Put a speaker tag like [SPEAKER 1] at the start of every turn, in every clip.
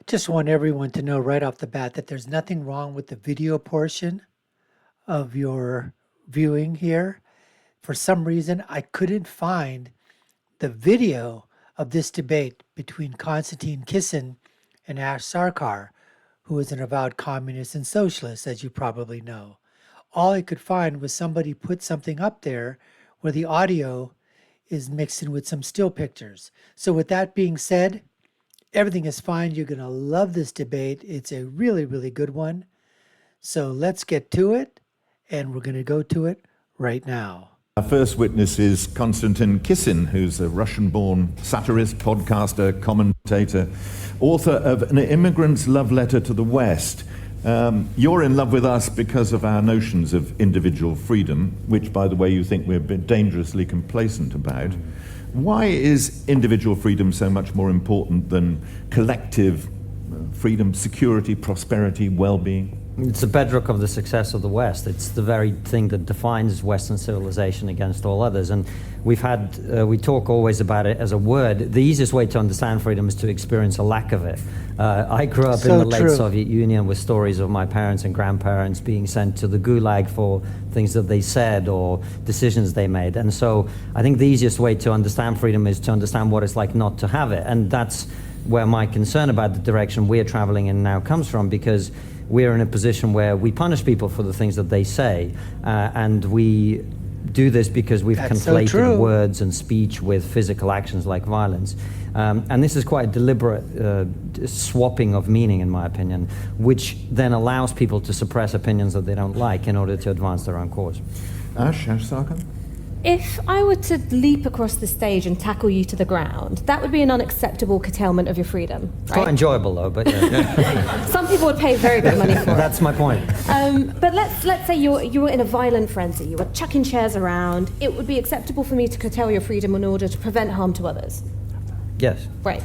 [SPEAKER 1] Just want everyone to know right off the bat that there's nothing wrong with the video portion of your viewing here. For some reason, I couldn't find the video of this debate between Konstantin Kisin and Ash Sarkar, who is an avowed communist and socialist, as you probably know. All I could find was somebody put something up there where the audio is mixed in with some still pictures. So with that being said, everything is fine. You're going to love this debate. It's a really, really good one. So let's get to it, and we're going to go to it right now.
[SPEAKER 2] Our first witness is Konstantin Kisin, who's a Russian-born satirist, podcaster, commentator, author of An Immigrant's Love Letter to the West. You're in love with us because of our notions of individual freedom, which, by the way, you think we're a bit dangerously complacent about. Why is individual freedom so much more important than collective freedom, security, prosperity, well-being?
[SPEAKER 3] It's the bedrock of the success of the West. It's the very thing that defines Western civilization against all others. And we talk always about it as a word. The easiest way to understand freedom is to experience a lack of it. I grew up in the late Soviet Union with stories of my parents and grandparents being sent to the Gulag for things that they said or decisions they made. And so I think the easiest way to understand freedom is to understand what it's like not to have it. And that's where my concern about the direction we're traveling in now comes from, because we're in a position where we punish people for the things that they say, and we do this because we've conflated words and speech with physical actions like violence. And this is quite a deliberate swapping of meaning, in my opinion, which then allows people to suppress opinions that they don't like in order to advance their own cause.
[SPEAKER 2] Ash Sarkar?
[SPEAKER 4] If I were to leap across the stage and tackle you to the ground, that would be an unacceptable curtailment of your freedom.
[SPEAKER 3] It's quite enjoyable, though. But
[SPEAKER 4] some people would pay very good money for it.
[SPEAKER 3] That's my point.
[SPEAKER 4] But let's say you were in a violent frenzy. You were chucking chairs around. It would be acceptable for me to curtail your freedom in order to prevent harm to others.
[SPEAKER 3] Yes.
[SPEAKER 4] Right.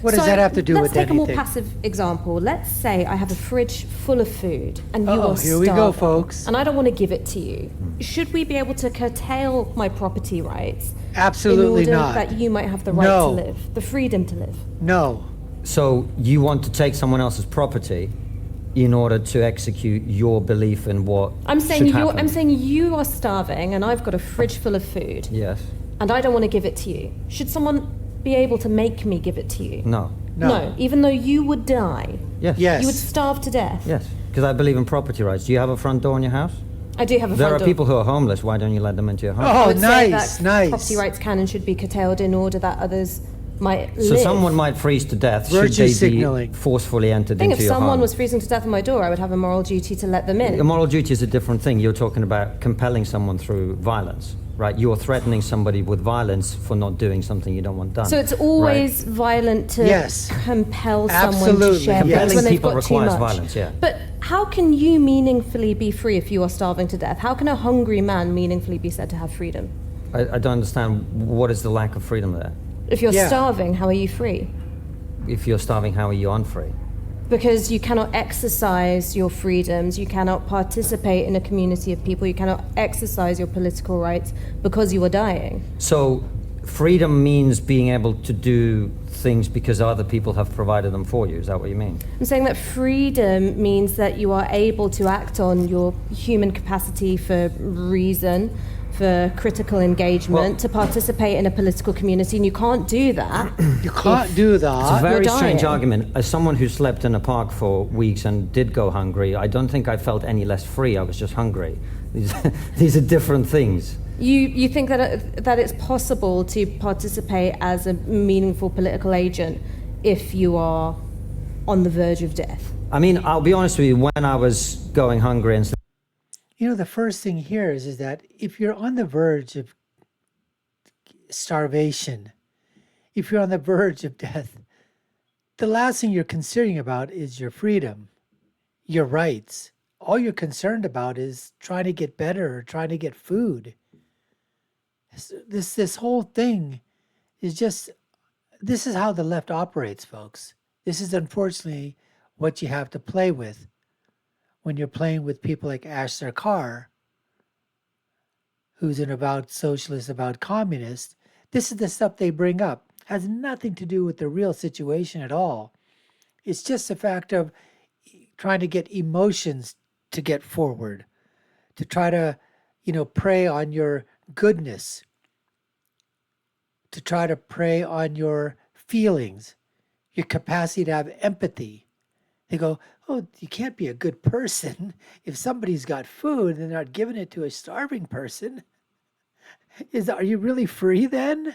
[SPEAKER 1] What does that have to do with anything?
[SPEAKER 4] Let's take a more passive example. Let's say I have a fridge full of food and you are starving.
[SPEAKER 1] Here we go, folks.
[SPEAKER 4] And I don't want to give it to you. Should we be able to curtail my property rights?
[SPEAKER 1] Absolutely
[SPEAKER 4] in order
[SPEAKER 1] not.
[SPEAKER 4] that you might have the right to live, the freedom to live?
[SPEAKER 1] No.
[SPEAKER 3] So you want to take someone else's property in order to execute your belief in what should happen?
[SPEAKER 4] I'm saying you are starving and I've got a fridge full of food.
[SPEAKER 3] Yes.
[SPEAKER 4] And I don't want to give it to you. Should someone be able to make me give it to you?
[SPEAKER 3] No.
[SPEAKER 4] No, even though you would die.
[SPEAKER 3] Yes.
[SPEAKER 4] You would starve to death.
[SPEAKER 3] Yes, because I believe in property rights. Do you have a front door in your house?
[SPEAKER 4] I do have a front door.
[SPEAKER 3] There are people who are homeless. Why don't you let them into your home?
[SPEAKER 4] I would say that property rights can and should be curtailed in order that others might live.
[SPEAKER 3] So someone might freeze to death should they be forcefully entered into your home.
[SPEAKER 4] If someone was freezing to death at my door, I would have a moral duty to let them in.
[SPEAKER 3] A moral duty is a different thing. You're talking about compelling someone through violence, right? You're threatening somebody with violence for not doing something you don't want done.
[SPEAKER 4] So it's always violent to compel someone to share
[SPEAKER 3] compelling
[SPEAKER 4] when they've
[SPEAKER 3] people
[SPEAKER 4] got too
[SPEAKER 3] requires
[SPEAKER 4] much.
[SPEAKER 3] violence, yeah.
[SPEAKER 4] But how can you meaningfully be free if you are starving to death? How can a hungry man meaningfully be said to have freedom?
[SPEAKER 3] I don't understand. What is the lack of freedom there?
[SPEAKER 4] If you're starving, how are you free?
[SPEAKER 3] If you're starving, how are you unfree?
[SPEAKER 4] Because you cannot exercise your freedoms, you cannot participate in a community of people, you cannot exercise your political rights because you are dying.
[SPEAKER 3] So freedom means being able to do things because other people have provided them for you. Is that what you mean?
[SPEAKER 4] I'm saying that freedom means that you are able to act on your human capacity for reason, for critical engagement, to participate in a political community, and you can't do that.
[SPEAKER 1] You can't do that.
[SPEAKER 3] It's a very strange argument. As someone who slept in a park for weeks and did go hungry, I don't think I felt any less free. I was just hungry. These are different things.
[SPEAKER 4] You think that it's possible to participate as a meaningful political agent if you are on the verge of death?
[SPEAKER 3] I mean, I'll be honest with you, when I was going hungry and
[SPEAKER 1] You know, the first thing here is that if you're on the verge of starvation, if you're on the verge of death, the last thing you're considering about is your freedom, your rights. All you're concerned about is trying to get better or trying to get food. This whole thing is just, this is how the left operates, folks. This is unfortunately what you have to play with when you're playing with people like Ash Sarkar, who's an avowed socialist, avowed communist. This is the stuff they bring up. Has nothing to do with the real situation at all. It's just a fact of trying to get emotions to get forward, to try to, prey on your goodness, to try to prey on your feelings, your capacity to have empathy. They go, oh, you can't be a good person if somebody's got food and they're not giving it to a starving person. Are you really free then?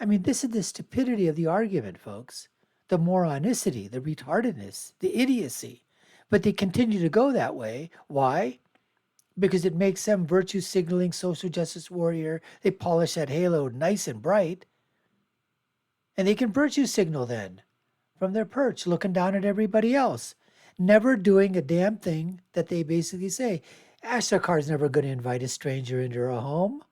[SPEAKER 1] I mean, this is the stupidity of the argument, folks. The moronicity, the retardedness, the idiocy. But they continue to go that way. Why? Because it makes them virtue signaling social justice warrior. They polish that halo nice and bright. And they can virtue signal then from their perch, looking down at everybody else, never doing a damn thing that they basically say. Ash Sarkar is never going to invite a stranger into her home.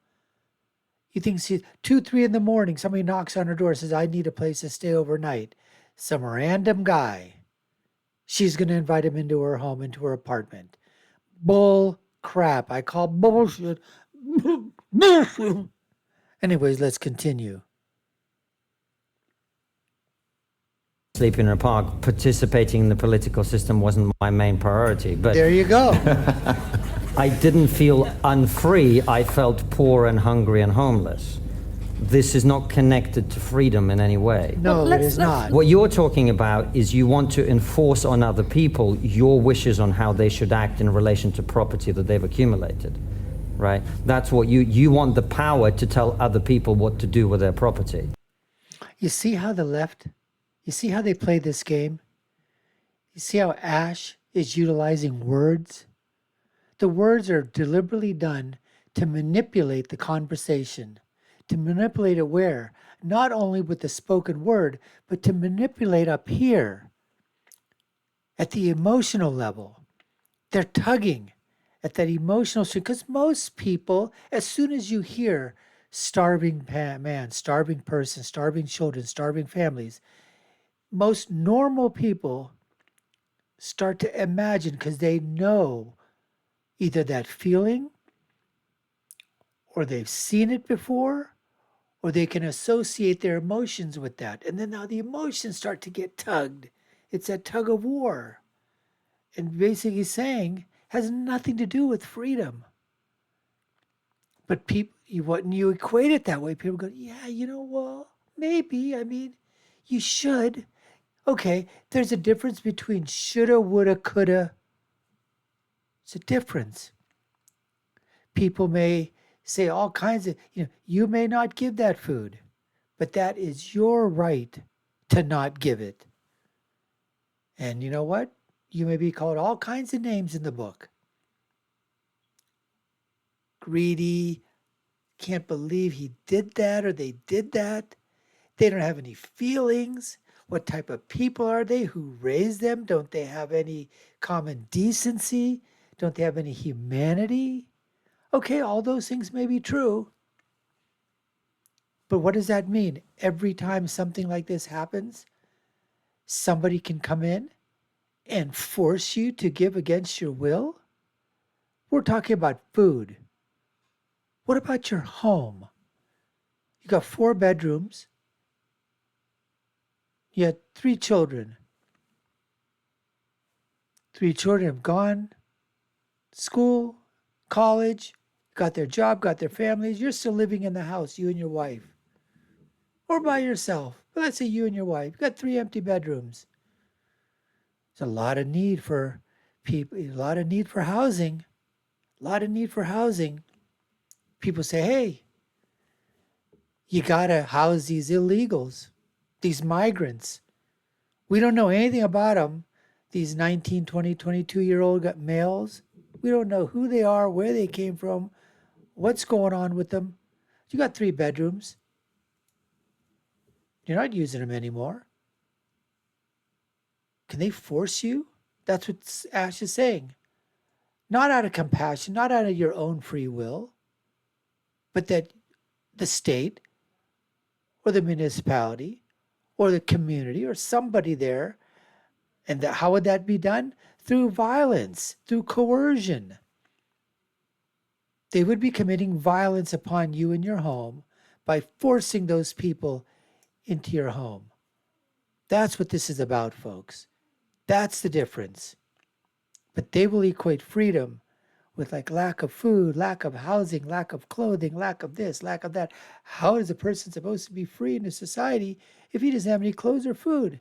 [SPEAKER 1] You think she's 2, 3 in the morning, somebody knocks on her door and says, I need a place to stay overnight. Some random guy. She's going to invite him into her home, into her apartment. Bull crap. I call bullshit. Anyways, let's continue.
[SPEAKER 3] Sleeping in a park, participating in the political system wasn't my main priority. But
[SPEAKER 1] there you go.
[SPEAKER 3] I didn't feel unfree. I felt poor and hungry and homeless. This is not connected to freedom in any way.
[SPEAKER 1] No, it is not.
[SPEAKER 3] What you're talking about is you want to enforce on other people your wishes on how they should act in relation to property that they've accumulated, right? That's what you want the power to tell other people what to do with their property.
[SPEAKER 1] You see how the left, you see how they play this game? You see how Ash is utilizing words? The words are deliberately done to manipulate the conversation, to manipulate it where? Not only with the spoken word, but to manipulate up here at the emotional level. They're tugging at that emotional stream because most people, as soon as you hear starving man, starving person, starving children, starving families, most normal people start to imagine because they know either that feeling or they've seen it before or they can associate their emotions with that. And then now the emotions start to get tugged. It's that tug of war. And basically saying has nothing to do with freedom. But people, when you equate it that way, people go, yeah, well, maybe. I mean, you should. Okay, there's a difference between shoulda, woulda, coulda. It's a difference. People may say all kinds of, you may not give that food, but that is your right to not give it. And you know what? You may be called all kinds of names in the book. Greedy, can't believe he did that or they did that. They don't have any feelings. What type of people are they? Who raised them? Don't they have any common decency? Don't they have any humanity? Okay, all those things may be true. But what does that mean? Every time something like this happens, somebody can come in and force you to give against your will? We're talking about food. What about your home? You got 4 bedrooms. You had 3 children. 3 children have gone to school, college, got their job, got their families. You're still living in the house, you and your wife. Or by yourself. But let's say you and your wife. You got 3 empty bedrooms. There's a lot of need for people, a lot of need for housing. A lot of need for housing. People say, hey, you got to house these illegals, these migrants. We don't know anything about them, these 19, 20, 22-year-old males. We don't know who they are, where they came from, what's going on with them. You got 3 bedrooms. You're not using them anymore. Can they force you? That's what Ash is saying. Not out of compassion, not out of your own free will, but that the state or the municipality or the community or somebody there, and how would that be done? Through violence, through coercion. They would be committing violence upon you in your home by forcing those people into your home. That's what this is about, folks. That's the difference. But they will equate freedom with like lack of food, lack of housing, lack of clothing, lack of this, lack of that. How is a person supposed to be free in a society if he doesn't have any clothes or food?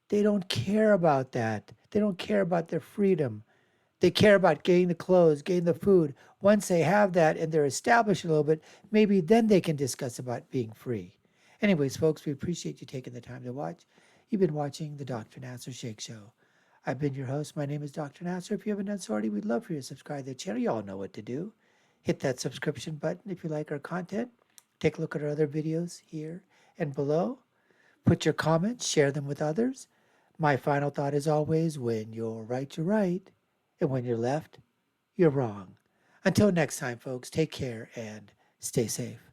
[SPEAKER 1] They don't care about that. They don't care about their freedom. They care about getting the clothes, getting the food. Once they have that and they're established a little bit, maybe then they can discuss about being free. Anyways, folks, we appreciate you taking the time to watch. You've been watching the Dr. Nasir Shaikh Show. I've been your host. My name is Dr. Nasir. If you haven't done so already, we'd love for you to subscribe to the channel. You all know what to do. Hit that subscription button if you like our content. Take a look at our other videos here and below. Put your comments, share them with others. My final thought is always, when you're right, you're right. And when you're left, you're wrong. Until next time, folks, take care and stay safe.